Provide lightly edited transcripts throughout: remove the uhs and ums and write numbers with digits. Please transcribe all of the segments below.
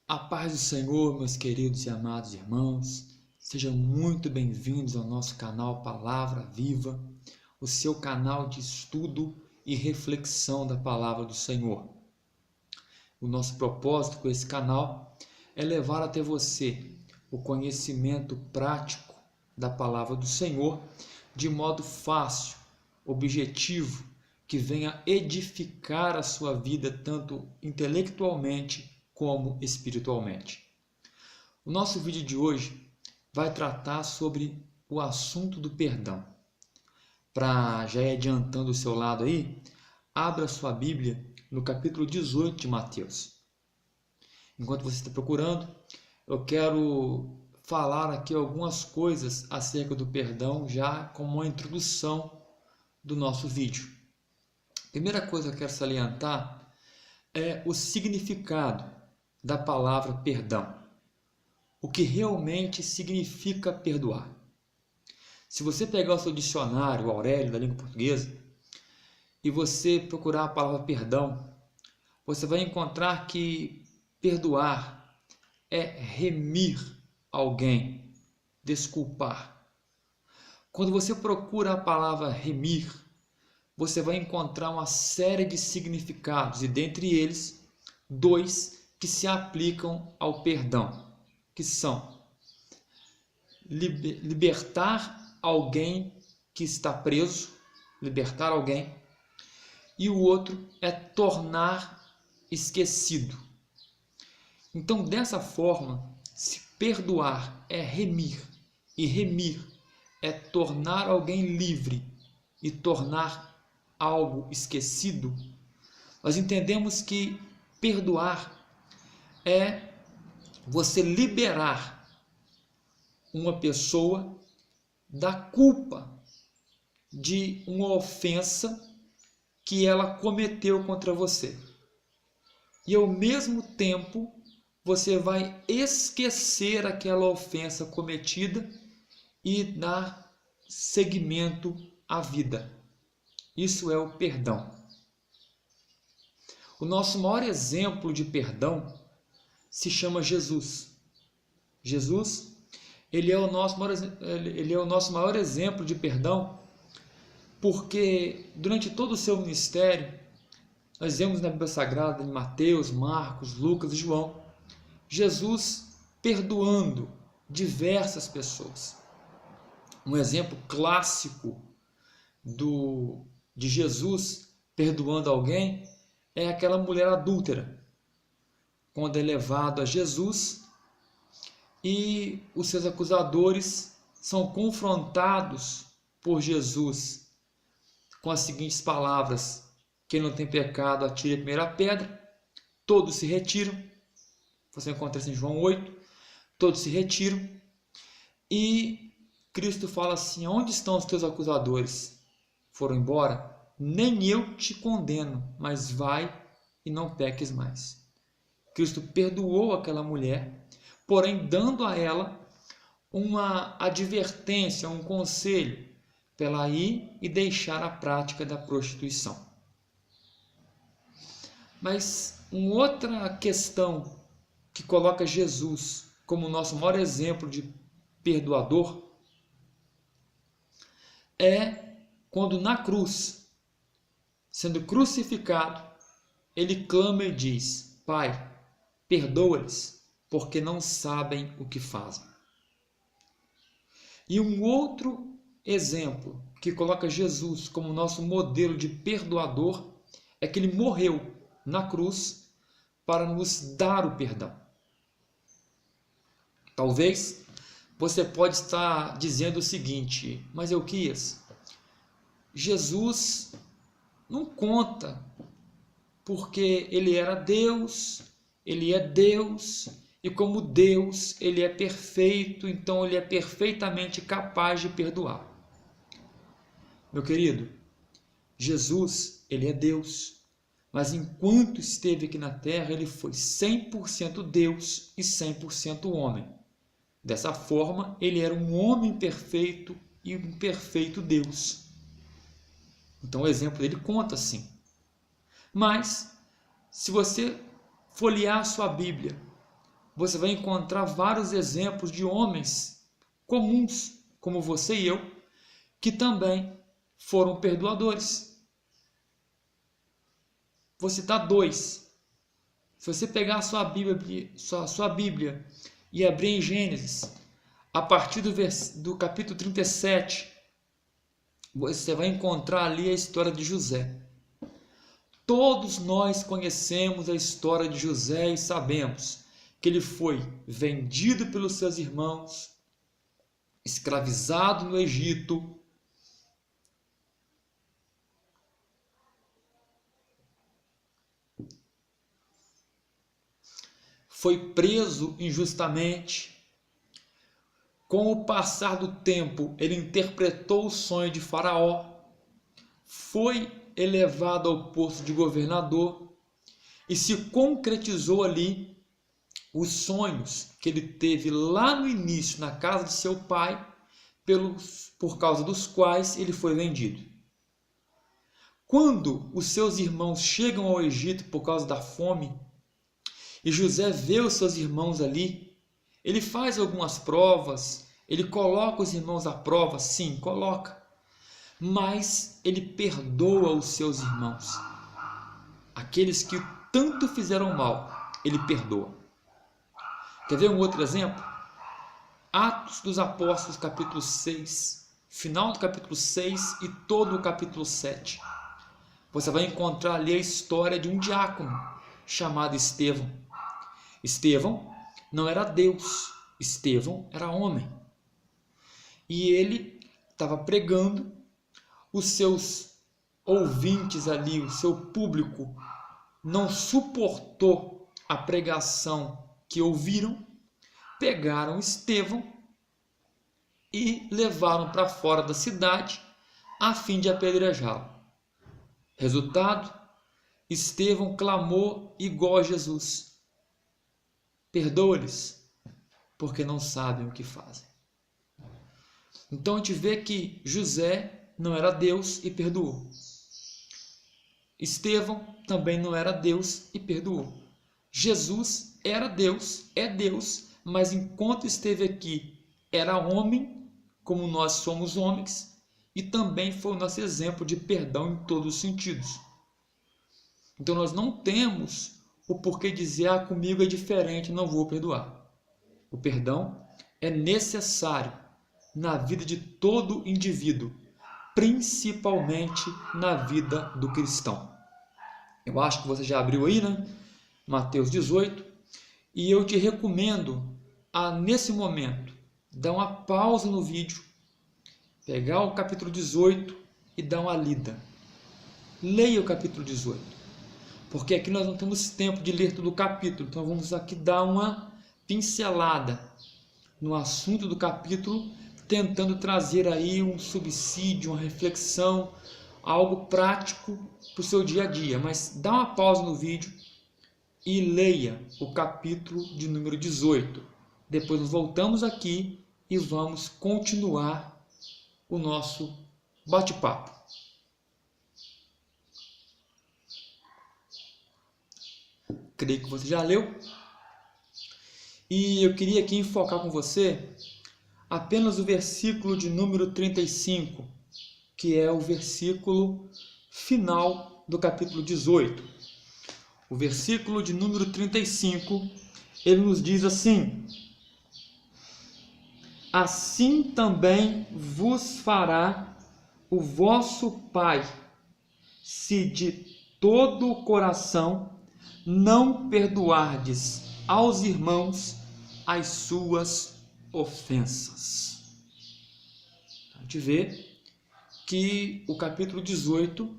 A paz do Senhor, meus queridos e amados irmãos, sejam muito bem-vindos ao nosso canal Palavra Viva, o seu canal de estudo e reflexão da Palavra do Senhor. O nosso propósito com esse canal é levar até você o conhecimento prático da Palavra do Senhor de modo fácil, objetivo, que venha edificar a sua vida tanto intelectualmente como espiritualmente. O nosso vídeo de hoje vai tratar sobre o assunto do perdão. Para já ir adiantando o seu lado aí, abra sua Bíblia no capítulo 18 de Mateus. Enquanto você está procurando, eu quero falar aqui algumas coisas acerca do perdão, já como uma introdução do nosso vídeo. A primeira coisa que eu quero salientar é o significado da palavra perdão. O que realmente significa perdoar. Se você pegar o seu dicionário, o Aurélio, da língua portuguesa, e você procurar a palavra perdão, você vai encontrar que perdoar é remir alguém, desculpar. Quando você procura a palavra remir, você vai encontrar uma série de significados, e dentre eles, dois que se aplicam ao perdão, que são libertar alguém que está preso, libertar alguém, e o outro é tornar esquecido. Então, dessa forma, se perdoar é remir, e remir é tornar alguém livre e tornar algo esquecido, nós entendemos que perdoar é você liberar uma pessoa da culpa de uma ofensa que ela cometeu contra você. E ao mesmo tempo, você vai esquecer aquela ofensa cometida e dar seguimento à vida. Isso é o perdão. O nosso maior exemplo de perdão se chama Jesus. Jesus, ele é o nosso maior exemplo de perdão, porque durante todo o seu ministério, nós vemos na Bíblia Sagrada, em Mateus, Marcos, Lucas e João, Jesus perdoando diversas pessoas. Um exemplo clássico de Jesus perdoando alguém é aquela mulher adúltera, quando é levado a Jesus e os seus acusadores são confrontados por Jesus com as seguintes palavras: quem não tem pecado atire a primeira pedra. Todos se retiram. Você encontra isso em João 8. Todos se retiram e Cristo fala assim: onde estão os teus acusadores? Foram embora? Nem eu te condeno, mas vai e não peques mais. Cristo perdoou aquela mulher, porém dando a ela uma advertência, um conselho, para ela ir e deixar a prática da prostituição. Mas uma outra questão que coloca Jesus como nosso maior exemplo de perdoador é quando na cruz, sendo crucificado, ele clama e diz: Pai, perdoa-lhes, porque não sabem o que fazem. E um outro exemplo que coloca Jesus como nosso modelo de perdoador é que ele morreu na cruz para nos dar o perdão. Talvez você pode estar dizendo o seguinte: mas Euquias, Jesus não conta, porque ele era Deus, ele é Deus, e como Deus, ele é perfeito, então ele é perfeitamente capaz de perdoar. Meu querido, Jesus, ele é Deus, mas enquanto esteve aqui na terra, ele foi 100% Deus e 100% homem. Dessa forma, ele era um homem perfeito e um perfeito Deus. Então o exemplo dele conta sim. Mas, se você folhear a sua Bíblia você vai encontrar vários exemplos de homens comuns, como você e eu, que também foram perdoadores. Vou citar dois. Se você pegar a sua Bíblia e abrir em Gênesis, a partir do capítulo 37, você vai encontrar ali a história de José. Todos nós conhecemos a história de José e sabemos que ele foi vendido pelos seus irmãos, escravizado no Egito, foi preso injustamente. Com o passar do tempo, ele interpretou o sonho de Faraó, foi elevado ao posto de governador e se concretizou ali os sonhos que ele teve lá no início na casa de seu pai, por causa dos quais ele foi vendido. Quando os seus irmãos chegam ao Egito por causa da fome, e José vê os seus irmãos ali, ele faz algumas provas, ele coloca os irmãos à prova, sim, coloca, mas ele perdoa os seus irmãos. Aqueles que tanto fizeram mal, ele perdoa. Quer ver um outro exemplo? Atos dos Apóstolos, capítulo 6, final do capítulo 6 e todo o capítulo 7. Você vai encontrar ali a história de um diácono chamado Estevão. Estevão não era Deus, Estevão era homem. E ele estava pregando, os seus ouvintes ali, o seu público, não suportou a pregação que ouviram, pegaram Estevão e levaram para fora da cidade a fim de apedrejá-lo. Resultado, Estevão clamou igual a Jesus: perdoa-lhes, porque não sabem o que fazem. Então a gente vê que José não era Deus e perdoou. Estevão também não era Deus e perdoou. Jesus era Deus, é Deus, mas enquanto esteve aqui, era homem, como nós somos homens, e também foi o nosso exemplo de perdão em todos os sentidos. Então nós não temos o porquê dizer, comigo é diferente, não vou perdoar. O perdão é necessário na vida de todo indivíduo, principalmente na vida do cristão. Eu acho que você já abriu aí, né? Mateus 18, e eu te recomendo a, nesse momento, dar uma pausa no vídeo, pegar o capítulo 18 e dar uma lida. Leia o capítulo 18, porque aqui nós não temos tempo de ler todo o capítulo, então vamos aqui dar uma pincelada no assunto do capítulo, tentando trazer aí um subsídio, uma reflexão, algo prático para o seu dia a dia. Mas dá uma pausa no vídeo e leia o capítulo de número 18. Depois nós voltamos aqui e vamos continuar o nosso bate-papo. Creio que você já leu. E eu queria aqui enfocar com você apenas o versículo de número 35, que é o versículo final do capítulo 18. O versículo de número 35, ele nos diz assim: assim também vos fará o vosso Pai, se de todo o coração não perdoardes aos irmãos as suas ofensas. A gente vê que o capítulo 18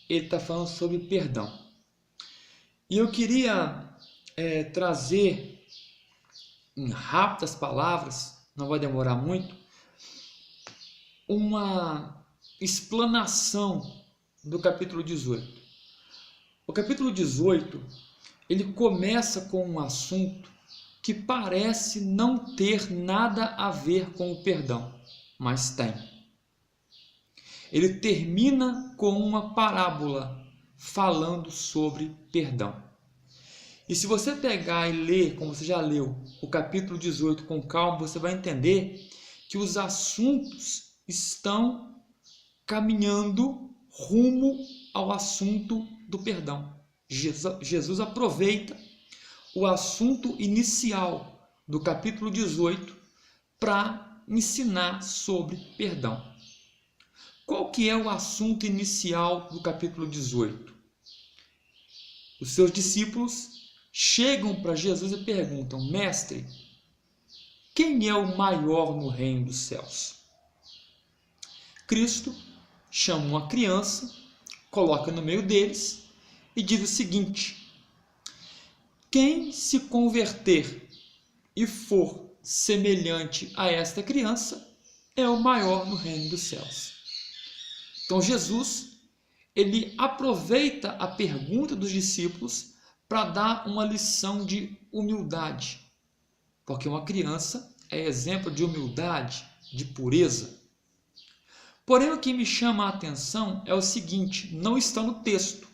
ele está falando sobre perdão. E eu queria trazer em rápidas palavras, não vai demorar muito, uma explanação do capítulo 18. O capítulo 18 ele começa com um assunto que parece não ter nada a ver com o perdão, mas tem. Ele termina com uma parábola falando sobre perdão. E se você pegar e ler, como você já leu, o capítulo 18 com calma, você vai entender que os assuntos estão caminhando rumo ao assunto do perdão. Jesus aproveita o assunto inicial do capítulo 18 para ensinar sobre perdão. Qual que é o assunto inicial do capítulo 18? Os seus discípulos chegam para Jesus e perguntam: Mestre, quem é o maior no reino dos céus? Cristo chama uma criança, coloca no meio deles e diz o seguinte: quem se converter e for semelhante a esta criança é o maior no reino dos céus. Então Jesus, ele aproveita a pergunta dos discípulos para dar uma lição de humildade, porque uma criança é exemplo de humildade, de pureza. Porém, o que me chama a atenção é o seguinte: não está no texto,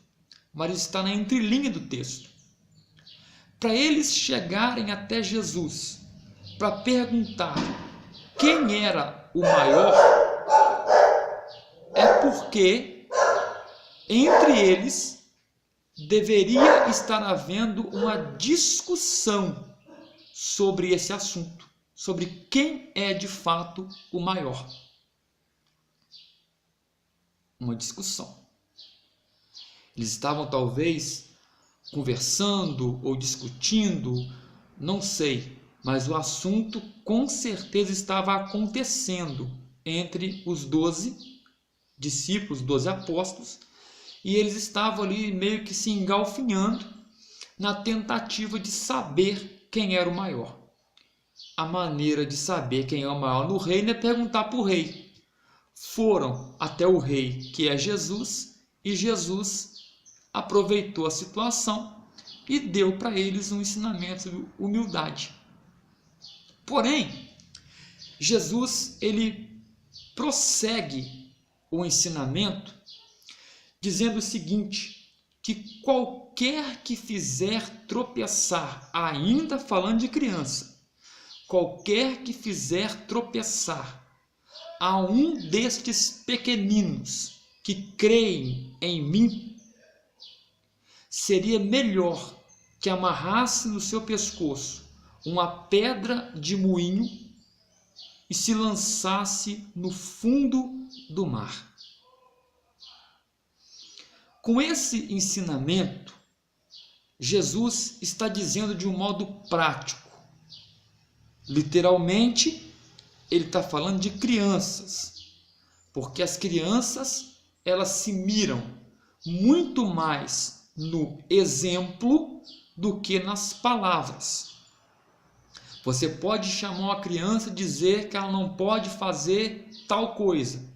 mas está na entrelinha do texto. Para eles chegarem até Jesus, para perguntar quem era o maior, é porque entre eles deveria estar havendo uma discussão sobre esse assunto, sobre quem é de fato o maior. Uma discussão. Eles estavam talvez conversando ou discutindo, não sei, mas o assunto com certeza estava acontecendo entre os 12 discípulos, 12 apóstolos, e eles estavam ali meio que se engalfinhando na tentativa de saber quem era o maior. A maneira de saber quem é o maior no reino é perguntar para o rei. Foram até o rei, que é Jesus, e Jesus aproveitou a situação e deu para eles um ensinamento de humildade. Porém, Jesus, ele prossegue o ensinamento dizendo o seguinte, que qualquer que fizer tropeçar, ainda falando de criança, qualquer que fizer tropeçar a um destes pequeninos que creem em mim, seria melhor que amarrasse no seu pescoço uma pedra de moinho e se lançasse no fundo do mar. Com esse ensinamento, Jesus está dizendo de um modo prático. Literalmente, ele está falando de crianças, porque as crianças, elas se miram muito mais no exemplo do que nas palavras. Você pode chamar uma criança e dizer que ela não pode fazer tal coisa,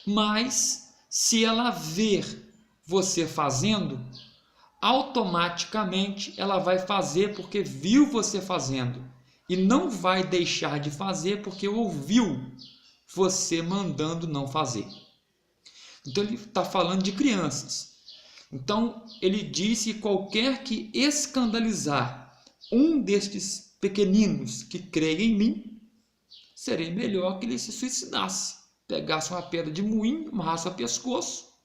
mas se ela ver você fazendo, automaticamente ela vai fazer porque viu você fazendo e não vai deixar de fazer porque ouviu você mandando não fazer. Então ele está falando de crianças. Então ele disse que qualquer que escandalizar um destes pequeninos que creem em mim, seria melhor que ele se suicidasse, pegasse uma pedra de moinho, amarrasse ao pescoço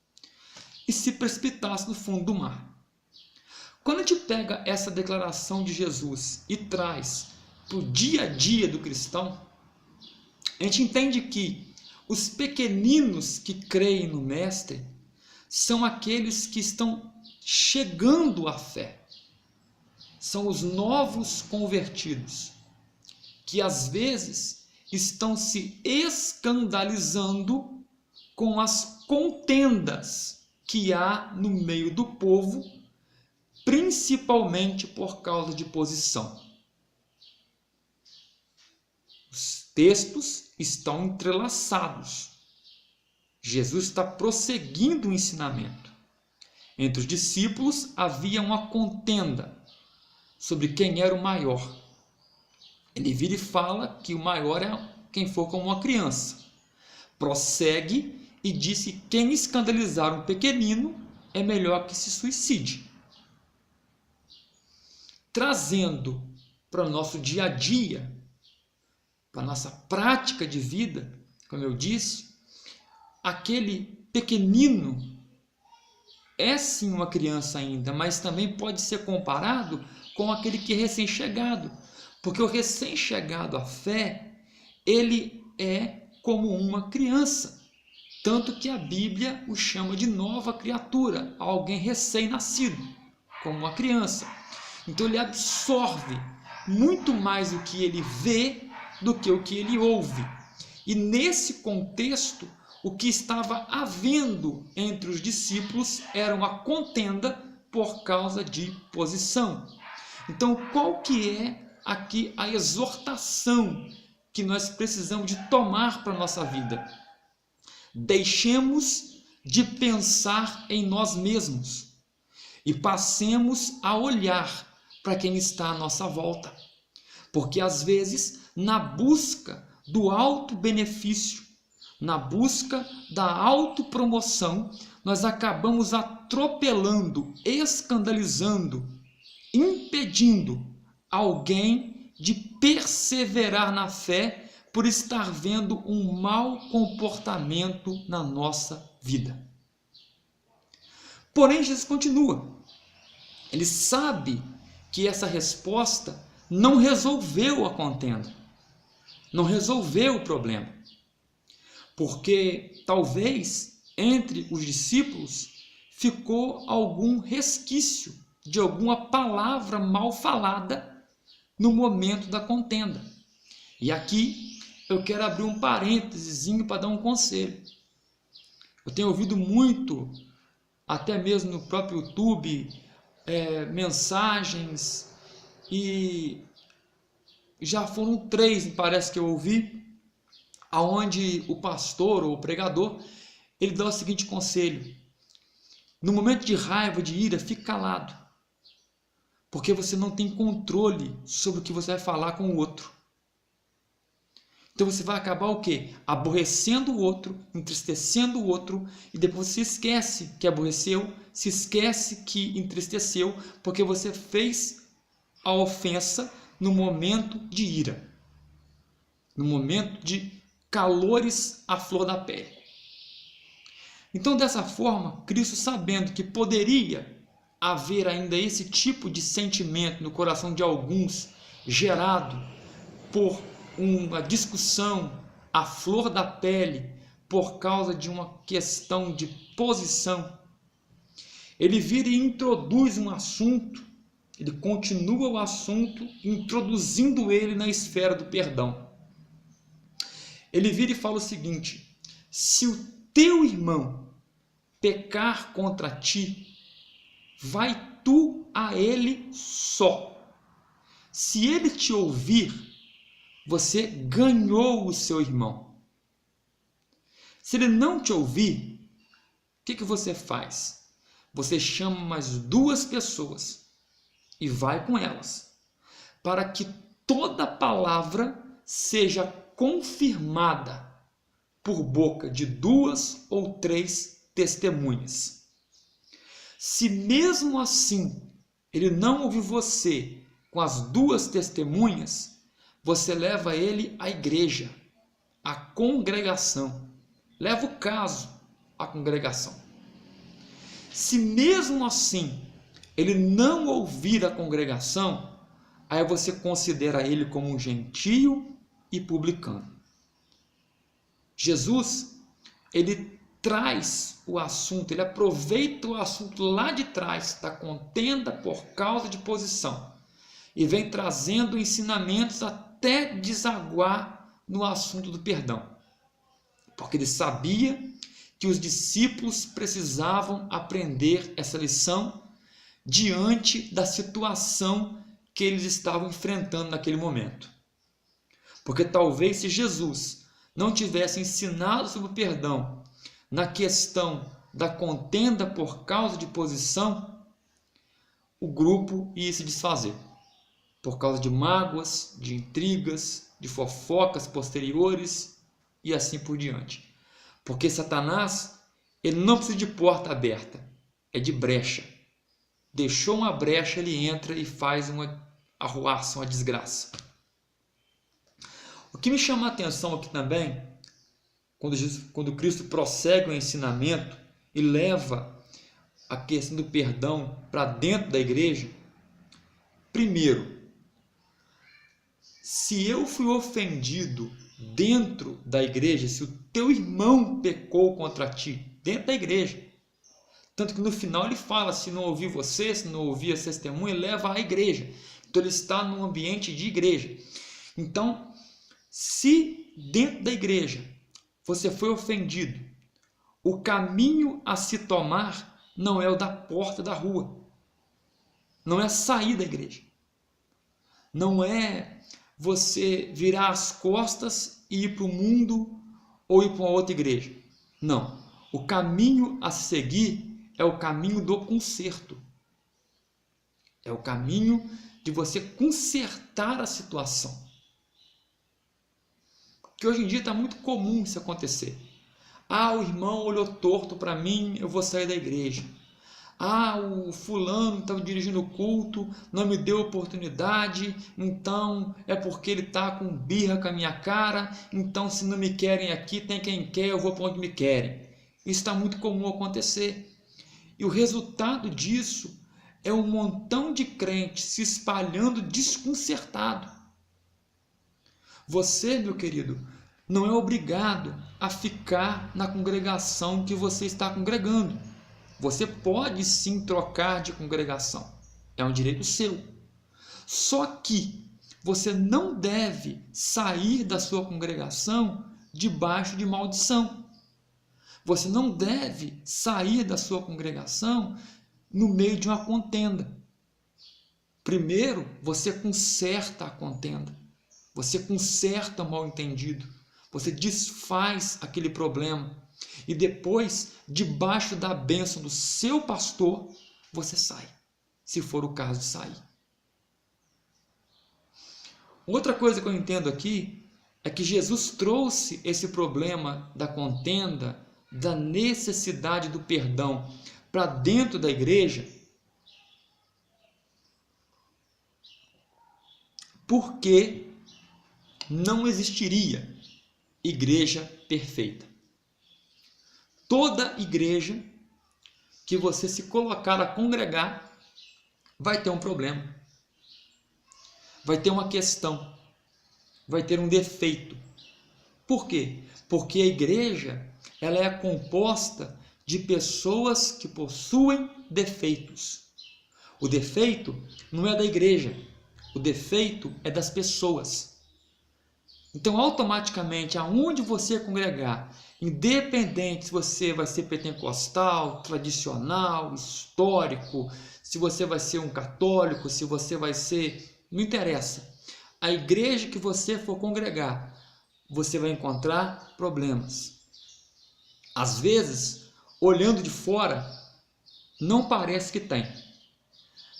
e se precipitasse no fundo do mar. Quando a gente pega essa declaração de Jesus e traz para o dia a dia do cristão, a gente entende que os pequeninos que creem no Mestre são aqueles que estão chegando à fé. São os novos convertidos, que às vezes estão se escandalizando com as contendas que há no meio do povo, principalmente por causa de posição. Os textos estão entrelaçados. Jesus está prosseguindo o ensinamento. Entre os discípulos havia uma contenda sobre quem era o maior. Ele vira e fala que o maior é quem for como uma criança. Prossegue e diz que quem escandalizar um pequenino é melhor que se suicide. trazendo para o nosso dia a dia, para a nossa prática de vida, como eu disse, aquele pequenino é sim uma criança ainda, mas também pode ser comparado com aquele que é recém-chegado, porque o recém-chegado à fé, ele é como uma criança, tanto que a Bíblia o chama de nova criatura, alguém recém-nascido, como uma criança. Então ele absorve muito mais o que ele vê do que o que ele ouve. E nesse contexto, o que estava havendo entre os discípulos era uma contenda por causa de posição. Então, qual que é aqui a exortação que nós precisamos de tomar para a nossa vida? Deixemos de pensar em nós mesmos e passemos a olhar para quem está à nossa volta. Porque às vezes, na busca do auto-benefício, na busca da autopromoção, nós acabamos atropelando, escandalizando, impedindo alguém de perseverar na fé por estar vendo um mau comportamento na nossa vida. Porém, Jesus continua. Ele sabe que essa resposta não resolveu a contenda, não resolveu o problema, porque talvez entre os discípulos ficou algum resquício de alguma palavra mal falada no momento da contenda. E aqui eu quero abrir um parênteses para dar um conselho. Eu tenho ouvido muito, até mesmo no próprio YouTube, mensagens, e já foram 3, parece que eu ouvi, aonde o pastor ou o pregador, ele dá o seguinte conselho: no momento de raiva, de ira, fique calado, porque você não tem controle sobre o que você vai falar com o outro. Então você vai acabar o quê? Aborrecendo o outro, entristecendo o outro, e depois você esquece que aborreceu, se esquece que entristeceu, porque você fez a ofensa no momento de ira, no momento de calores à flor da pele. Então, dessa forma, Cristo, sabendo que poderia haver ainda esse tipo de sentimento no coração de alguns, gerado por uma discussão à flor da pele, por causa de uma questão de posição, ele vira e introduz um assunto, ele continua o assunto, introduzindo ele na esfera do perdão. Ele vira e fala o seguinte: se o teu irmão pecar contra ti, vai tu a ele só. Se ele te ouvir, você ganhou o seu irmão. Se ele não te ouvir, o que você faz? Você chama mais 2 pessoas e vai com elas, para que toda palavra seja confirmada por boca de 2 ou 3 testemunhas. Se mesmo assim ele não ouvir você com as 2 testemunhas, você leva ele à igreja, à congregação. Leva o caso à congregação. Se mesmo assim ele não ouvir a congregação, aí você considera ele como um gentio e publicano. Jesus, ele traz o assunto, ele aproveita o assunto lá de trás, da contenda por causa de posição, e vem trazendo ensinamentos até desaguar no assunto do perdão, porque ele sabia que os discípulos precisavam aprender essa lição diante da situação que eles estavam enfrentando naquele momento. Porque talvez se Jesus não tivesse ensinado sobre o perdão na questão da contenda por causa de posição, o grupo ia se desfazer por causa de mágoas, de intrigas, de fofocas posteriores e assim por diante. Porque Satanás, ele não precisa de porta aberta, é de brecha. deixou uma brecha, ele entra e faz uma arruaça, uma desgraça. O que me chama a atenção aqui também, quando Cristo prossegue o ensinamento e leva a questão do perdão para dentro da igreja, primeiro, se eu fui ofendido dentro da igreja, se o teu irmão pecou contra ti, dentro da igreja, tanto que no final ele fala, se não ouvir você, se não ouvir essa testemunha, leva à igreja. Então ele está num ambiente de igreja. Então, se dentro da igreja você foi ofendido, o caminho a se tomar não é o da porta da rua, não é sair da igreja, não é você virar as costas e ir para o mundo ou ir para uma outra igreja. Não, o caminho a seguir é o caminho do conserto, é o caminho de você consertar a situação. Porque hoje em dia está muito comum isso acontecer. Ah, o irmão olhou torto para mim, eu vou sair da igreja. Ah, o fulano estava dirigindo o culto, não me deu oportunidade, então é porque ele está com birra com a minha cara, então se não me querem aqui, tem quem quer, eu vou para onde me querem. Isso está muito comum acontecer. E o resultado disso é um montão de crentes se espalhando desconcertado. Você, meu querido, não é obrigado a ficar na congregação que você está congregando. Você pode sim trocar de congregação. É um direito seu. Só que você não deve sair da sua congregação debaixo de maldição. Você não deve sair da sua congregação no meio de uma contenda. Primeiro, você conserta a contenda. Você conserta o mal-entendido, você desfaz aquele problema e depois, debaixo da bênção do seu pastor, você sai, se for o caso de sair. Outra coisa que eu entendo aqui é que Jesus trouxe esse problema da contenda, da necessidade do perdão para dentro da igreja, porque não existiria igreja perfeita. Toda igreja que você se colocar a congregar vai ter um problema, vai ter uma questão, vai ter um defeito. Por quê? Porque a igreja ela é composta de pessoas que possuem defeitos. O defeito não é da igreja, o defeito é das pessoas. Então, automaticamente, aonde você congregar, independente se você vai ser pentecostal, tradicional, histórico, se você vai ser um católico, se você vai ser... não interessa. A igreja que você for congregar, você vai encontrar problemas. Às vezes, olhando de fora, não parece que tem.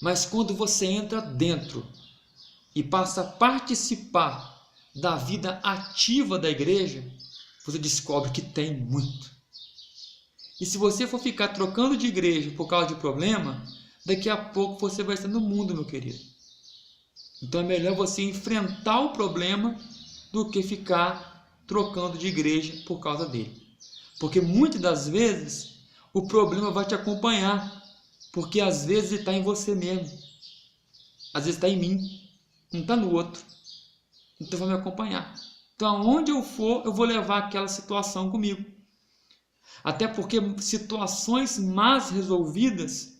Mas quando você entra dentro e passa a participar da vida ativa da igreja, você descobre que tem muito. E se você for ficar trocando de igreja por causa de problema, daqui a pouco você vai estar no mundo, meu querido. Então é melhor você enfrentar o problema do que ficar trocando de igreja por causa dele. Porque muitas das vezes o problema vai te acompanhar, porque às vezes ele está em você mesmo, às vezes está em mim, não está no outro. Então vai me acompanhar. Então aonde eu for, eu vou levar aquela situação comigo. Até porque situações más resolvidas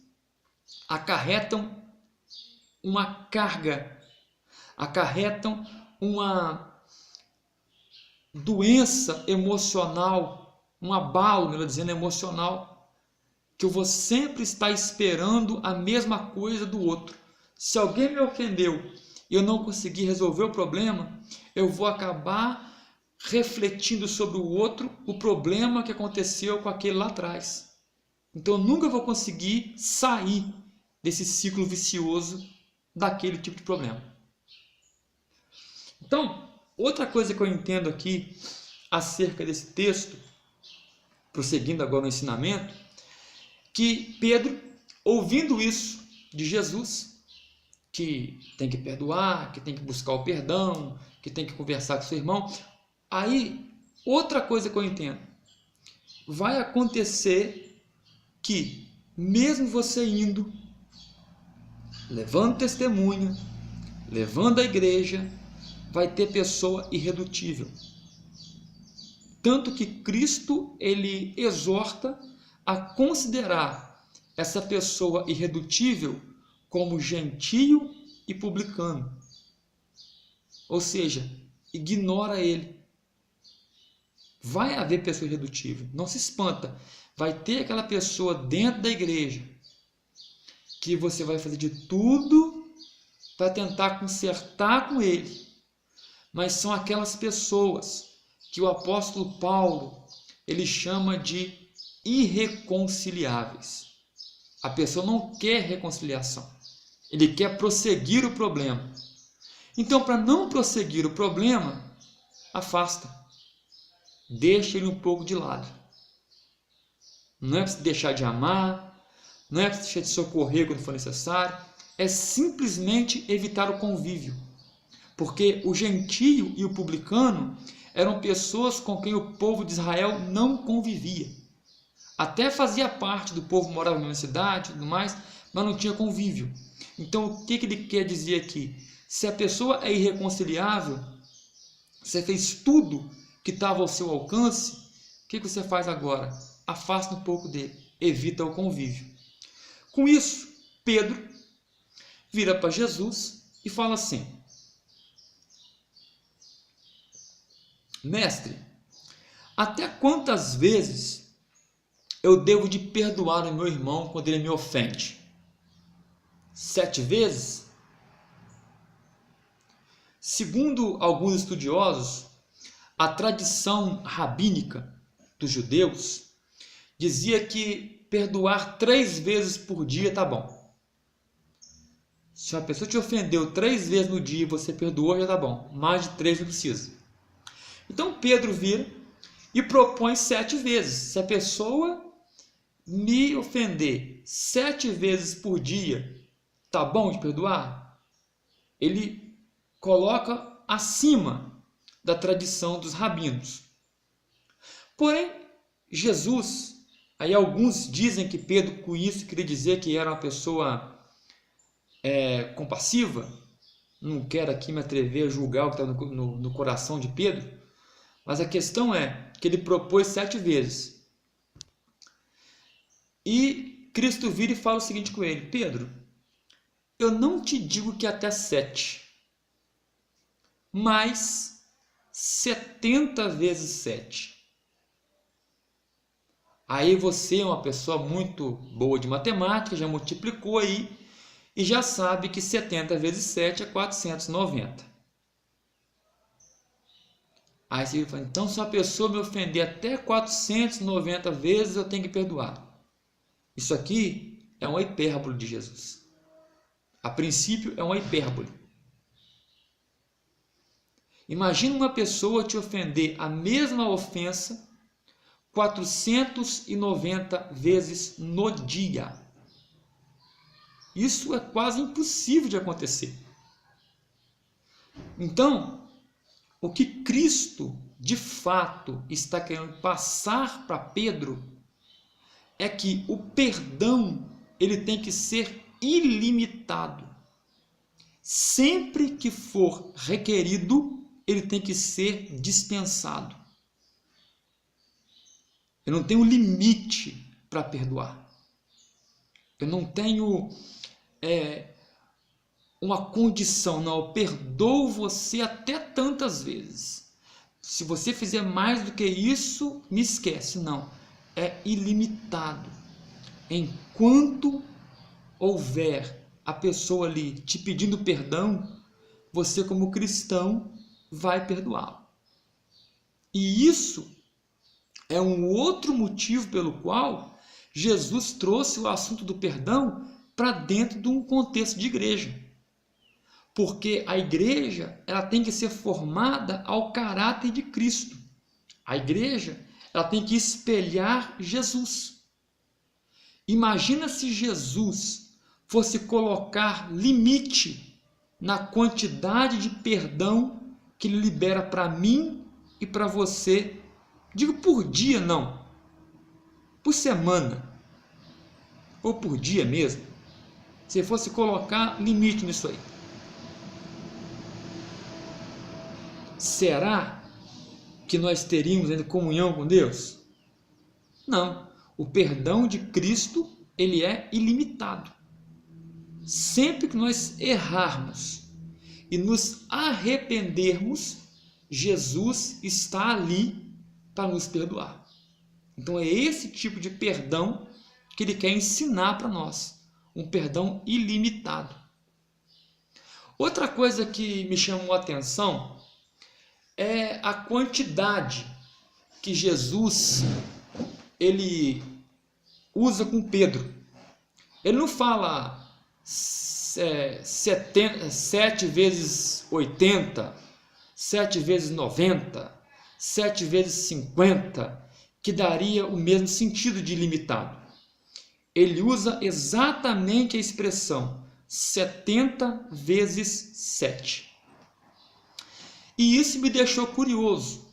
acarretam uma carga, acarretam uma doença emocional, um abalo, melhor dizendo, emocional, que eu vou sempre estar esperando a mesma coisa do outro. Se alguém me ofendeu e eu não conseguir resolver o problema, eu vou acabar refletindo sobre o outro o problema que aconteceu com aquele lá atrás. Então eu nunca vou conseguir sair desse ciclo vicioso daquele tipo de problema. Então, outra coisa que eu entendo aqui acerca desse texto, prosseguindo agora no ensinamento, que Pedro, ouvindo isso, de Jesus, que tem que perdoar, que tem que buscar o perdão, que tem que conversar com seu irmão. Aí, outra coisa que eu entendo, vai acontecer que, mesmo você indo, levando testemunha, levando a igreja, vai ter pessoa irredutível. Tanto que Cristo, ele exorta a considerar essa pessoa irredutível como gentio e publicano. Ou seja, ignora ele. Vai haver pessoa irredutível, não se espanta. Vai ter aquela pessoa dentro da igreja que você vai fazer de tudo para tentar consertar com ele. Mas são aquelas pessoas que o apóstolo Paulo, ele chama de irreconciliáveis. A pessoa não quer reconciliação. Ele quer prosseguir o problema. Então, para não prosseguir o problema, afasta. Deixa ele um pouco de lado. Não é para se deixar de amar, não é para se deixar de socorrer quando for necessário, é simplesmente evitar o convívio. Porque o gentio e o publicano eram pessoas com quem o povo de Israel não convivia. Até fazia parte do povo, morava na mesma cidade e tudo mais, mas não tinha convívio. Então, o que ele quer dizer aqui? Se a pessoa é irreconciliável, você fez tudo que estava ao seu alcance, o que você faz agora? Afasta um pouco dele, evita o convívio. Com isso, Pedro vira para Jesus e fala assim: Mestre, até quantas vezes eu devo de perdoar o meu irmão quando ele me ofende? 7 vezes? Segundo alguns estudiosos, a tradição rabínica dos judeus dizia que perdoar 3 vezes por dia tá bom. Se uma pessoa te ofendeu 3 vezes no dia e você perdoou, já tá bom. Mais de 3 não precisa. Então Pedro vira e propõe 7 vezes. Se a pessoa me ofender 7 vezes por dia, tá bom de perdoar? Ele coloca acima da tradição dos rabinos. Porém, Jesus, aí alguns dizem que Pedro com isso queria dizer que era uma pessoa compassiva. Não quero aqui me atrever a julgar o que está no coração de Pedro, mas a questão é que ele propôs 7 vezes. E Cristo vira e fala o seguinte com ele: Pedro, eu não te digo que até 7, mas 70 vezes 7. Aí você é uma pessoa muito boa de matemática, já multiplicou aí e já sabe que 70 vezes 7 é 490. Aí você fala, então se uma pessoa me ofender até 490 vezes, eu tenho que perdoar. Isso aqui é uma hipérbole de Jesus. A princípio é uma hipérbole. Imagina uma pessoa te ofender a mesma ofensa 490 vezes no dia. Isso é quase impossível de acontecer. Então, o que Cristo de fato está querendo passar para Pedro é que o perdão ele tem que ser ilimitado. Sempre que for requerido, ele tem que ser dispensado. Eu não tenho limite para perdoar. Eu não tenho uma condição, não. Eu perdoo você até tantas vezes. Se você fizer mais do que isso, me esquece. Não. É ilimitado. Enquanto houver a pessoa ali te pedindo perdão, você como cristão vai perdoá-lo. E isso é um outro motivo pelo qual Jesus trouxe o assunto do perdão para dentro de um contexto de igreja. Porque a igreja ela tem que ser formada ao caráter de Cristo. A igreja ela tem que espelhar Jesus. Imagina se Jesus fosse colocar limite na quantidade de perdão que Ele libera para mim e para você, digo por dia não, por semana, ou por dia mesmo, se fosse colocar limite nisso aí, será que nós teríamos ainda comunhão com Deus? Não, o perdão de Cristo, ele é ilimitado. Sempre que nós errarmos e nos arrependermos, Jesus está ali para nos perdoar. Então é esse tipo de perdão que Ele quer ensinar para nós, um perdão ilimitado. Outra coisa que me chamou a atenção é a quantidade que Jesus ele usa com Pedro. Ele não fala 7 vezes 80, 7 vezes 90, 7 vezes 50, que daria o mesmo sentido de ilimitado. Ele usa exatamente a expressão 70 vezes 7. E isso me deixou curioso.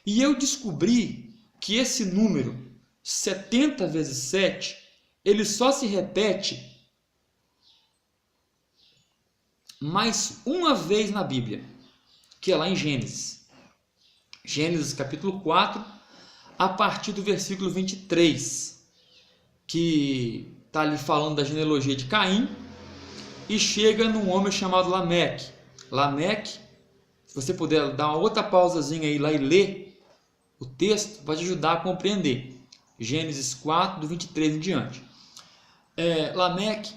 E eu descobri que esse número, 70 vezes 7, ele só se repete mais uma vez na Bíblia, que é lá em Gênesis. Gênesis capítulo 4, a partir do versículo 23, que está ali falando da genealogia de Caim, e chega num homem chamado Lameque. Lameque, se você puder dar uma outra pausazinha aí lá e ler o texto, vai te ajudar a compreender. Gênesis 4, do 23 em diante. Lameque,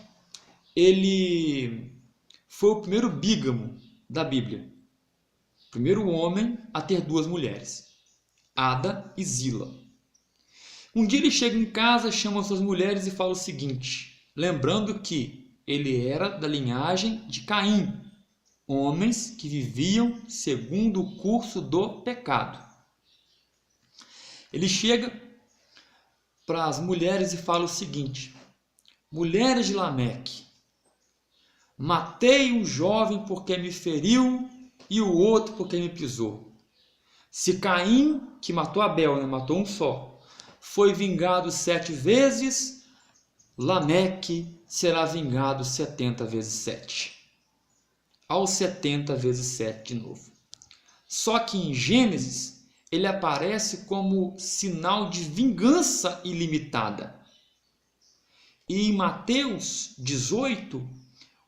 ele foi o primeiro bígamo da Bíblia. O primeiro homem a ter 2 mulheres, Ada e Zila. Um dia ele chega em casa, chama suas mulheres e fala o seguinte, lembrando que ele era da linhagem de Caim, homens que viviam segundo o curso do pecado. Ele chega para as mulheres e fala o seguinte, mulheres de Lameque, matei um jovem porque me feriu e o outro porque me pisou. Se Caim, que matou Abel, matou um só, foi vingado 7 vezes, Lameque será vingado 70 vezes 7. Aos 70 vezes 7 de novo. Só que em Gênesis, ele aparece como sinal de vingança ilimitada. E em Mateus 18,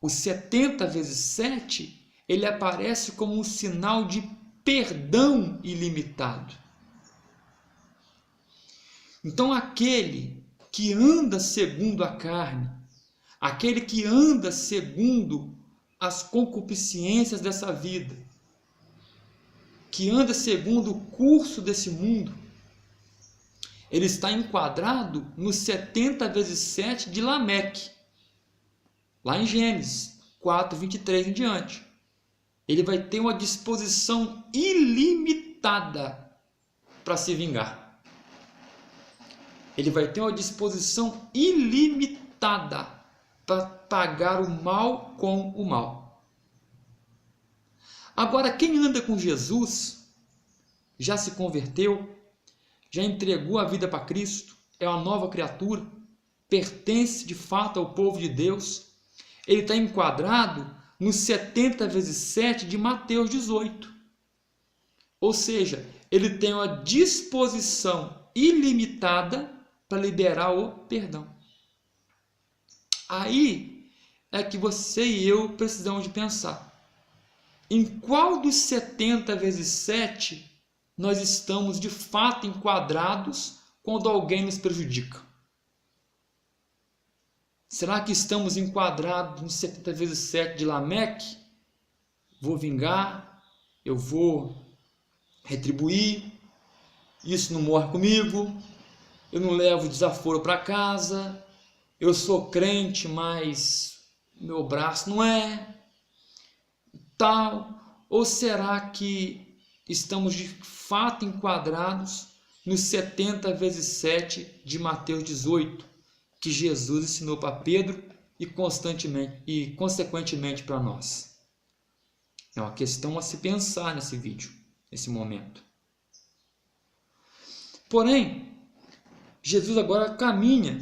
o 70 vezes 7, ele aparece como um sinal de perdão ilimitado. Então, aquele que anda segundo a carne, aquele que anda segundo as concupiscências dessa vida, que anda segundo o curso desse mundo, ele está enquadrado no 70 vezes 7 de Lameque, lá em Gênesis 4, 23 em diante. Ele vai ter uma disposição ilimitada para se vingar. Ele vai ter uma disposição ilimitada para pagar o mal com o mal. Agora, quem anda com Jesus, já se converteu, já entregou a vida para Cristo, é uma nova criatura, pertence de fato ao povo de Deus, ele está enquadrado nos 70 vezes 7 de Mateus 18. Ou seja, ele tem uma disposição ilimitada para liberar o perdão. Aí é que você e eu precisamos de pensar. Em qual dos 70 vezes 7 nós estamos de fato enquadrados quando alguém nos prejudica? Será que estamos enquadrados nos 70 vezes 7 de Lameque? Vou vingar, eu vou retribuir, isso não morre comigo, eu não levo desaforo para casa, eu sou crente, mas meu braço não é, tal. Ou será que estamos de fato enquadrados nos 70 vezes 7 de Mateus 18, que Jesus ensinou para Pedro e consequentemente para nós? É uma questão a se pensar nesse vídeo, nesse momento. Porém, Jesus agora caminha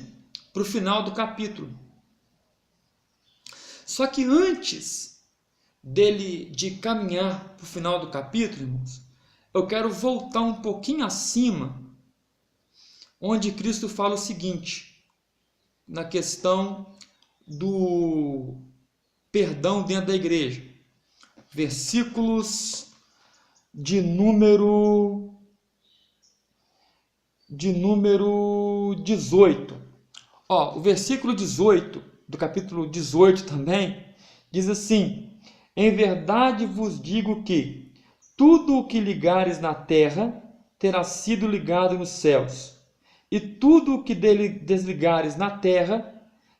para o final do capítulo. Só que antes de caminhar para o final do capítulo, irmãos, eu quero voltar um pouquinho acima, onde Cristo fala o seguinte, na questão do perdão dentro da igreja. Versículos de número 18. O versículo 18, do capítulo 18 também, diz assim: em verdade vos digo que tudo o que ligares na terra terá sido ligado nos céus, e tudo o que desligares na terra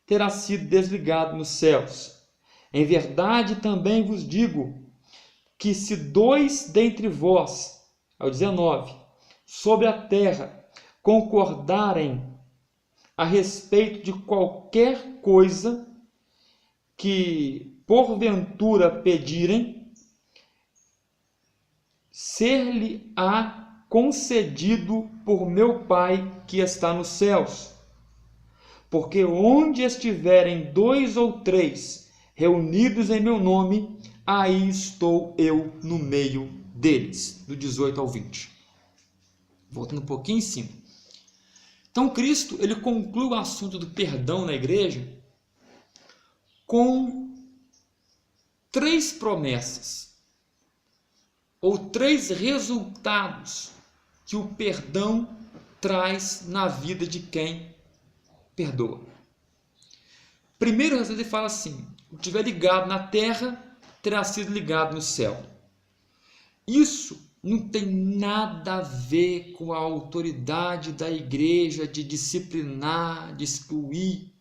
terá sido desligado nos céus. Em verdade também vos digo que se 2 dentre vós, ao 19, sobre a terra, concordarem a respeito de qualquer coisa que porventura pedirem, ser-lhe-á concedido por meu Pai que está nos céus. Porque onde estiverem 2 ou 3 reunidos em meu nome, aí estou eu no meio deles. Do 18 ao 20. Voltando um pouquinho em cima. Então Cristo, ele conclui o assunto do perdão na igreja com 3 promessas, ou 3 resultados que o perdão traz na vida de quem perdoa. Primeiro ele fala assim: o que estiver ligado na terra terá sido ligado no céu. Isso não tem nada a ver com a autoridade da igreja de disciplinar, de excluir.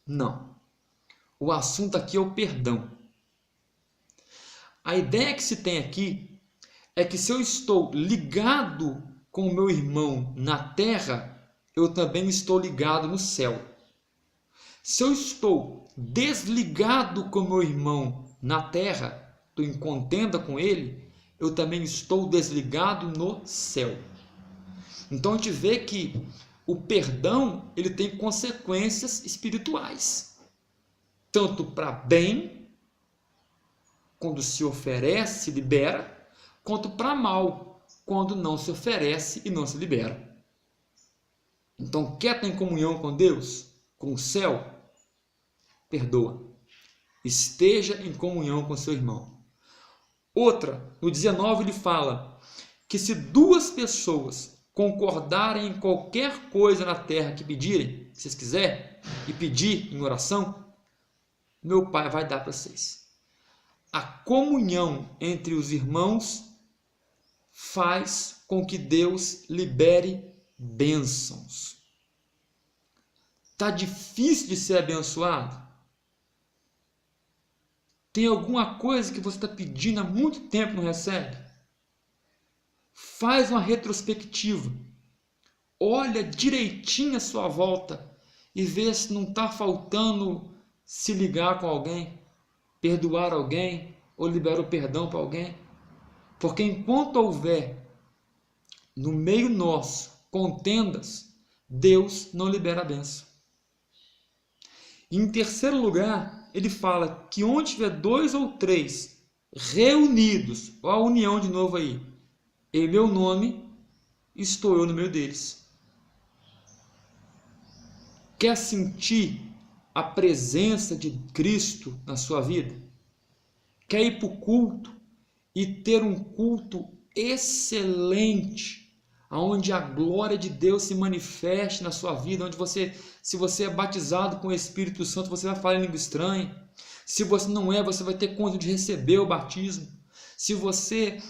Não. O assunto aqui é o perdão. A ideia que se tem aqui é que se eu estou ligado com o meu irmão na terra, eu também estou ligado no céu. Se eu estou desligado com o meu irmão na terra, estou em contenda com ele, eu também estou desligado no céu. Então a gente vê que o perdão, ele tem consequências espirituais, tanto para bem, quando se oferece, se libera, quanto para mal, quando não se oferece e não se libera. Então, quer estar em comunhão com Deus, com o céu? Perdoa. Esteja em comunhão com seu irmão. Outra, no 19 ele fala que se 2 pessoas concordarem em qualquer coisa na terra que pedirem, se vocês quiserem, e pedir em oração, meu Pai vai dar para vocês. A comunhão entre os irmãos faz com que Deus libere bênçãos. Está difícil de ser abençoado? Tem alguma coisa que você está pedindo há muito tempo e não recebe? Faz uma retrospectiva. Olha direitinho a sua volta e vê se não está faltando se ligar com alguém, perdoar alguém ou liberar o perdão para alguém. Porque enquanto houver no meio nosso contendas, Deus não libera a bênção. E em terceiro lugar, ele fala que onde tiver 2 ou 3 reunidos, olha a união de novo aí, em meu nome, estou eu no meio deles. Quer sentir a presença de Cristo na sua vida? Quer ir para o culto e ter um culto excelente, onde a glória de Deus se manifeste na sua vida, onde você, se você é batizado com o Espírito Santo, você vai falar em língua estranha. Se você não é, você vai ter conta de receber o batismo. Se você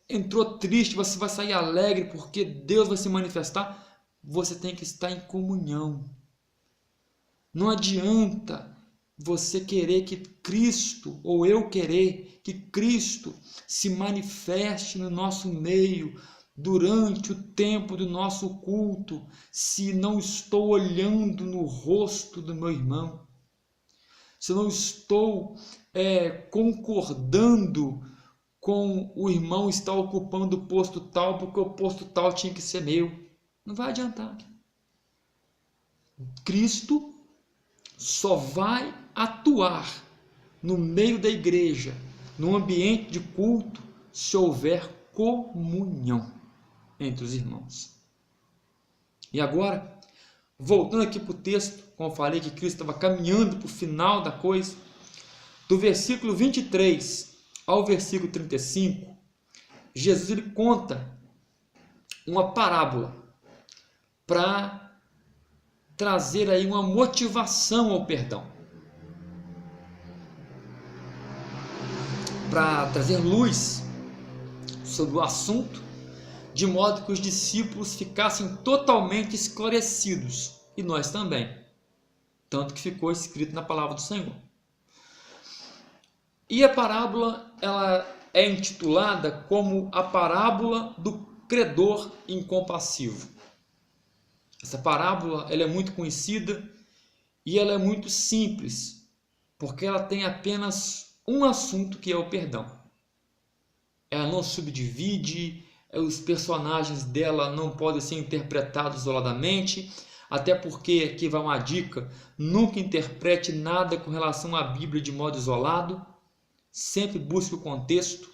entrou triste, você vai sair alegre, porque Deus vai se manifestar. Você tem que estar em comunhão. Não adianta você querer que Cristo, ou eu querer que Cristo se manifeste no nosso meio, durante o tempo do nosso culto, se não estou olhando no rosto do meu irmão, se não estou concordando com o irmão estar ocupando o posto tal, porque o posto tal tinha que ser meu, não vai adiantar. Cristo só vai atuar no meio da igreja, no ambiente de culto, se houver comunhão entre os irmãos. E agora, voltando aqui para o texto, como eu falei que Cristo estava caminhando para o final da coisa, do versículo 23 ao versículo 35, Jesus ele conta uma parábola para trazer aí uma motivação ao perdão, para trazer luz sobre o assunto, de modo que os discípulos ficassem totalmente esclarecidos, e nós também, tanto que ficou escrito na palavra do Senhor. E a parábola ela é intitulada como a parábola do credor incompassivo. Essa parábola ela é muito conhecida e ela é muito simples, porque ela tem apenas um assunto, que é o perdão. Ela não subdivide, os personagens dela não podem ser interpretados isoladamente, até porque, aqui vai uma dica, nunca interprete nada com relação à Bíblia de modo isolado, sempre busque o contexto,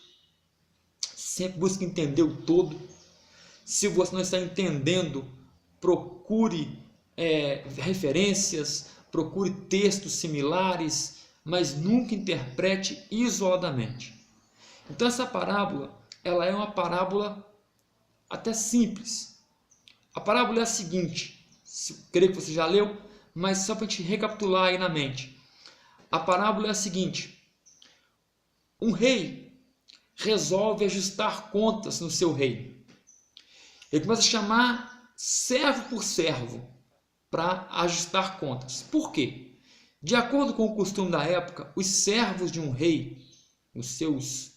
sempre busque entender o todo. Se você não está entendendo, procure referências, procure textos similares, mas nunca interprete isoladamente. Então essa parábola, ela é uma parábola até simples. A parábola é a seguinte, creio que você já leu, mas só para te recapitular aí na mente. A parábola é a seguinte: um rei resolve ajustar contas no seu reino. Ele começa a chamar servo por servo para ajustar contas. Por quê? De acordo com o costume da época, os servos de um rei, os seus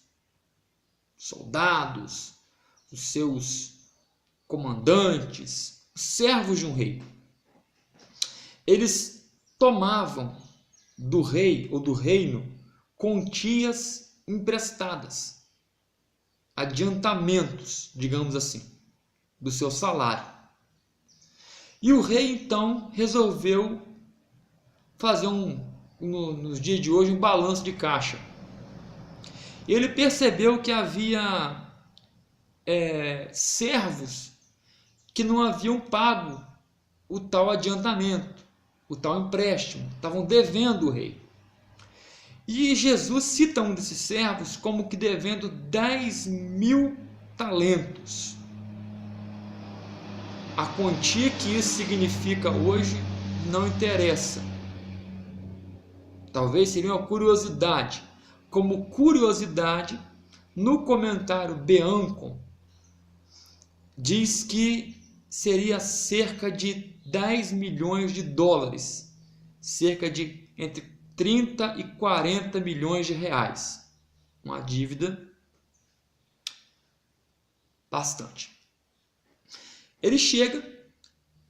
soldados, os seus comandantes, os servos de um rei, eles tomavam do rei ou do reino quantias emprestadas, adiantamentos, digamos assim, do seu salário. E o rei então resolveu fazer nos dias de hoje um balanço de caixa. Ele percebeu que havia servos que não haviam pago o tal adiantamento, o tal empréstimo, estavam devendo o rei. E Jesus cita um desses servos como que devendo 10.000 talentos. A quantia que isso significa hoje não interessa. Talvez seria uma curiosidade. Como curiosidade, no comentário Beancon diz que seria cerca de 10 milhões de dólares, cerca de entre 30 e 40 milhões de reais. Uma dívida bastante. Ele chega,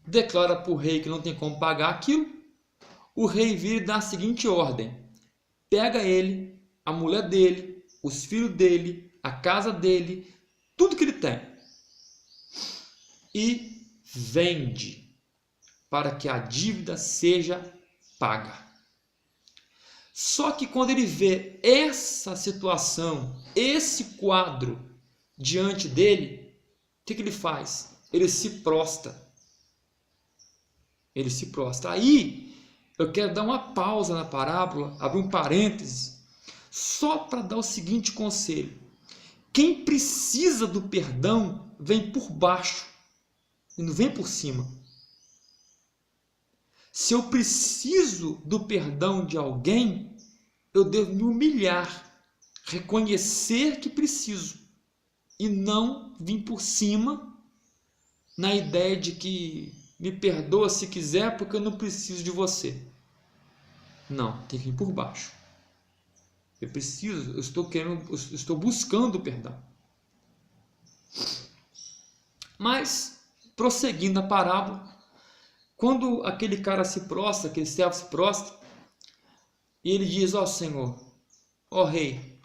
declara para o rei que não tem como pagar aquilo. O rei vira e dá a seguinte ordem: pega ele, a mulher dele, os filhos dele, a casa dele, tudo que ele tem, e vende para que a dívida seja paga. Só que quando ele vê essa situação, esse quadro diante dele, o que ele faz? Ele se prostra. Ele se prostra. Aí eu quero dar uma pausa na parábola, abrir um parêntese, só para dar o seguinte conselho: quem precisa do perdão vem por baixo e não vem por cima. Se eu preciso do perdão de alguém, eu devo me humilhar, reconhecer que preciso e não vir por cima na ideia de que me perdoa se quiser porque eu não preciso de você. Não, tem que vir por baixo. Eu estou buscando o perdão. Mas, prosseguindo a parábola, quando aquele cara se prostra, aquele servo se prostra, e ele diz: ó Senhor, ó rei,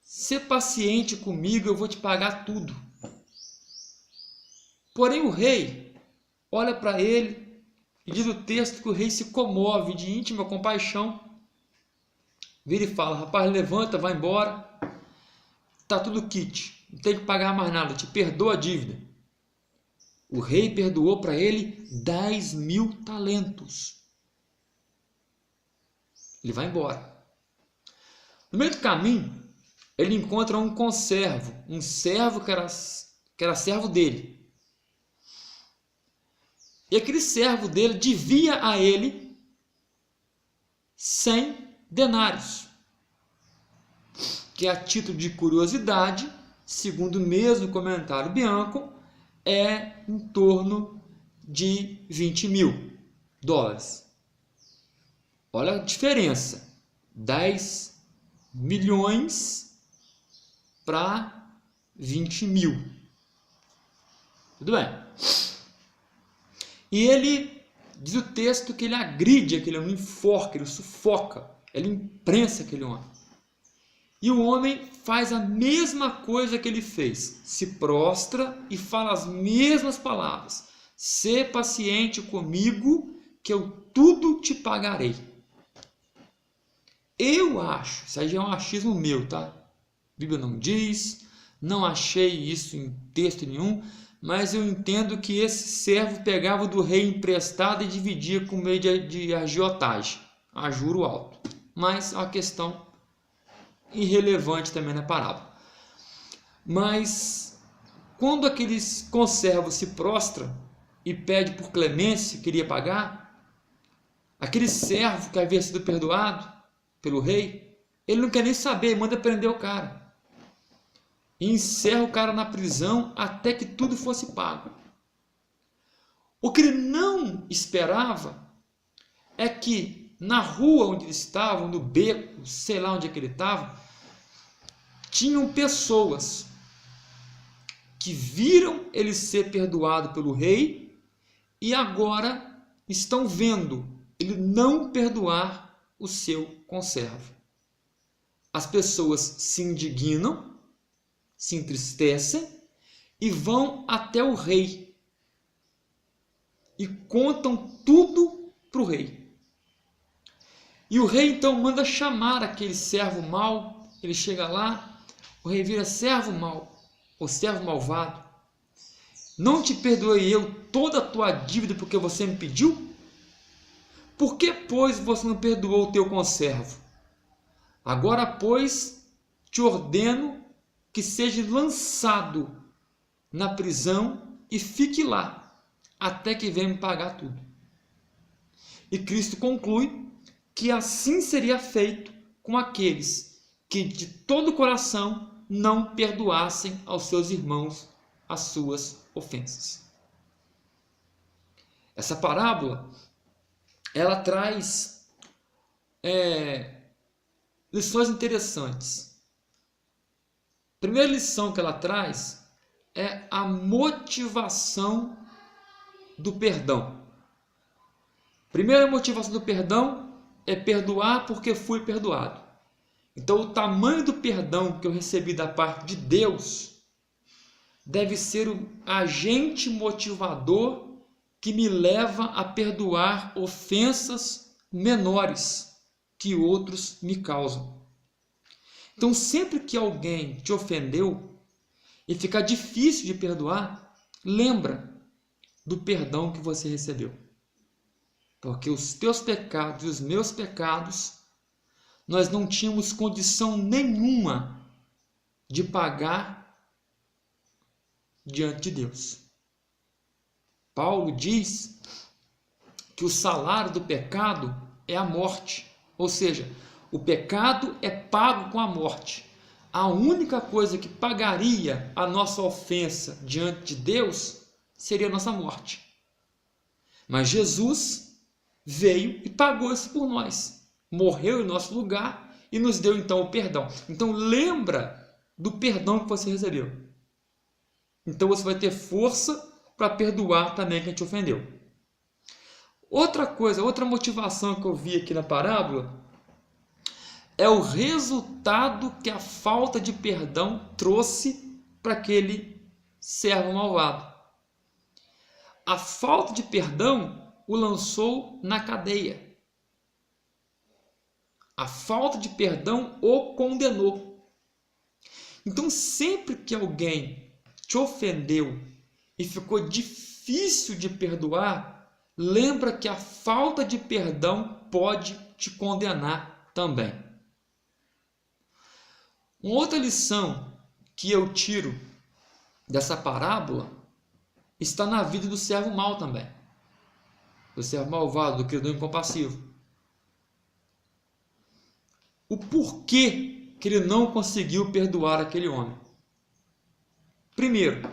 sê paciente comigo, eu vou te pagar tudo. Porém o rei olha para ele e diz o texto que o rei se comove de íntima compaixão, vira e fala: rapaz, levanta, vai embora, tá tudo kit, não tem que pagar mais nada, te perdoa a dívida. O rei perdoou para ele 10.000 talentos. Ele vai embora. No meio do caminho, ele encontra um conservo, um servo que era servo dele. E aquele servo dele devia a ele 100 denários, que a título de curiosidade, segundo o mesmo comentário Bianco, é em torno de 20.000 dólares. Olha a diferença, 10 milhões para 20.000. Tudo bem. E ele, diz o texto, que ele agride aquele homem, enforca, ele sufoca, ele imprensa aquele homem. E o homem faz a mesma coisa que ele fez, se prostra e fala as mesmas palavras: sê paciente comigo, que eu tudo te pagarei. Eu acho, isso aí já é um achismo meu, tá? A Bíblia não diz, não achei isso em texto nenhum, mas eu entendo que esse servo pegava do rei emprestado e dividia com meio de agiotagem, a juro alto. Mas é uma questão irrelevante também na parábola. Mas quando aquele conservo se prostra e pede por clemência, queria pagar, aquele servo que havia sido perdoado pelo rei, ele não quer nem saber, manda prender o cara e encerra o cara na prisão até que tudo fosse pago. O que ele não esperava é que na rua onde eles estavam, no beco, sei lá onde é que ele estava, tinham pessoas que viram ele ser perdoado pelo rei e agora estão vendo ele não perdoar o seu conservo. As pessoas se indignam, se entristecem e vão até o rei e contam tudo para o rei. E o rei então manda chamar aquele servo mau. Ele chega lá, o rei vira: servo mau, ou servo malvado, não te perdoei eu toda a tua dívida porque você me pediu? Por que, pois, você não perdoou o teu conservo? Agora, pois, te ordeno que seja lançado na prisão e fique lá, até que venha me pagar tudo. E Cristo conclui que assim seria feito com aqueles que de todo o coração não perdoassem aos seus irmãos as suas ofensas. Essa parábola, ela traz lições interessantes. A primeira lição que ela traz é a motivação do perdão. A primeira motivação do perdão é perdoar porque fui perdoado. Então, o tamanho do perdão que eu recebi da parte de Deus deve ser o agente motivador que me leva a perdoar ofensas menores que outros me causam. Então, sempre que alguém te ofendeu e ficar difícil de perdoar, lembra do perdão que você recebeu. Porque os teus pecados e os meus pecados, nós não tínhamos condição nenhuma de pagar diante de Deus. Paulo diz que o salário do pecado é a morte, ou seja, o pecado é pago com a morte. A única coisa que pagaria a nossa ofensa diante de Deus seria a nossa morte. Mas Jesus veio e pagou isso por nós. Morreu em nosso lugar e nos deu então o perdão. Então lembra do perdão que você recebeu. Então você vai ter força para perdoar também quem te ofendeu. Outra coisa, outra motivação que eu vi aqui na parábola é o resultado que a falta de perdão trouxe para aquele servo malvado. A falta de perdão o lançou na cadeia. A falta de perdão o condenou. Então, sempre que alguém te ofendeu e ficou difícil de perdoar, lembra que a falta de perdão pode te condenar também. Uma outra lição que eu tiro dessa parábola está na vida do servo mau também. Do servo malvado, do credor incompassivo. O porquê que ele não conseguiu perdoar aquele homem. Primeiro,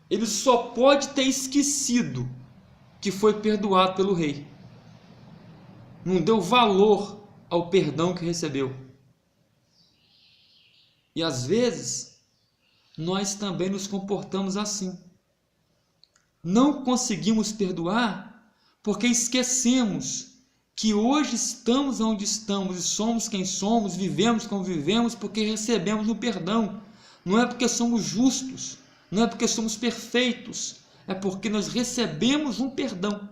ele só pode ter esquecido que foi perdoado pelo rei. Não deu valor ao perdão que recebeu. E às vezes, nós também nos comportamos assim. Não conseguimos perdoar porque esquecemos que hoje estamos onde estamos e somos quem somos, vivemos como vivemos, porque recebemos o perdão. Não é porque somos justos, não é porque somos perfeitos, é porque nós recebemos um perdão.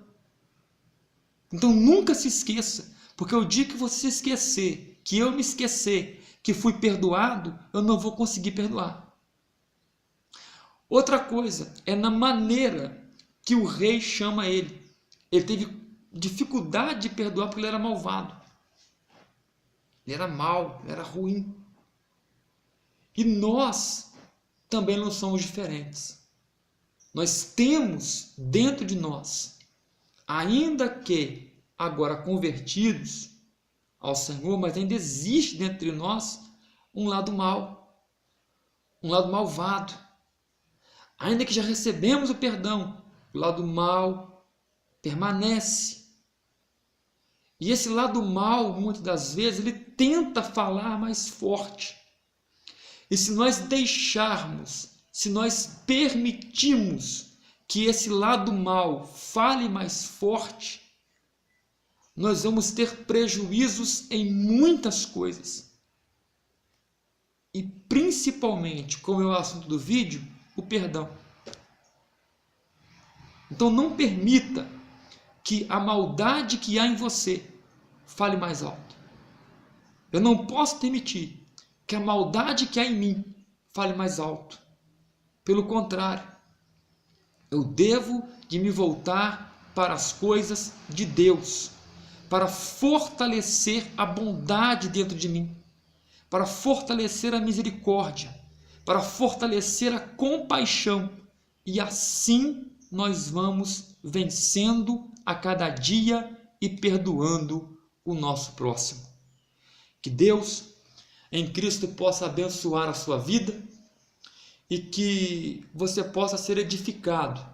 Então nunca se esqueça, porque o dia que você esquecer, que eu me esquecer, que fui perdoado, eu não vou conseguir perdoar. Outra coisa é na maneira que o rei chama ele. Ele teve dificuldade de perdoar porque ele era malvado. Ele era mau, ele era ruim. E nós também não somos diferentes. Nós temos dentro de nós, ainda que agora convertidos ao Senhor, mas ainda existe dentro de nós um lado mau, um lado malvado. Ainda que já recebemos o perdão, o lado mau permanece. E esse lado mal, muitas das vezes, ele tenta falar mais forte. E se nós deixarmos, se nós permitirmos que esse lado mal fale mais forte, nós vamos ter prejuízos em muitas coisas. E principalmente, como é o assunto do vídeo, o perdão. Então não permita que a maldade que há em você fale mais alto. Eu não posso permitir que a maldade que há em mim fale mais alto. Pelo contrário, eu devo de me voltar para as coisas de Deus, para fortalecer a bondade dentro de mim, para fortalecer a misericórdia, para fortalecer a compaixão, e assim nós vamos vencendo a cada dia e perdoando o nosso próximo. Que Deus em Cristo possa abençoar a sua vida e que você possa ser edificado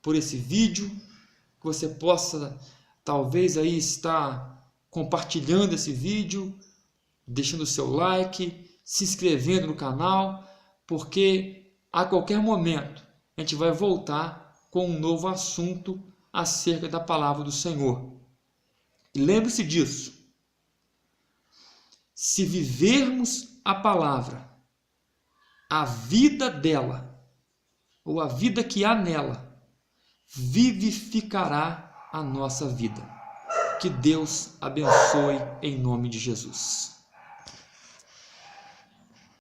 por esse vídeo, que você possa talvez aí estar compartilhando esse vídeo, deixando o seu like, se inscrevendo no canal, porque a qualquer momento a gente vai voltar com um novo assunto acerca da palavra do Senhor. E lembre-se disso. Se vivermos a palavra, a vida dela, ou a vida que há nela, vivificará a nossa vida. Que Deus abençoe em nome de Jesus.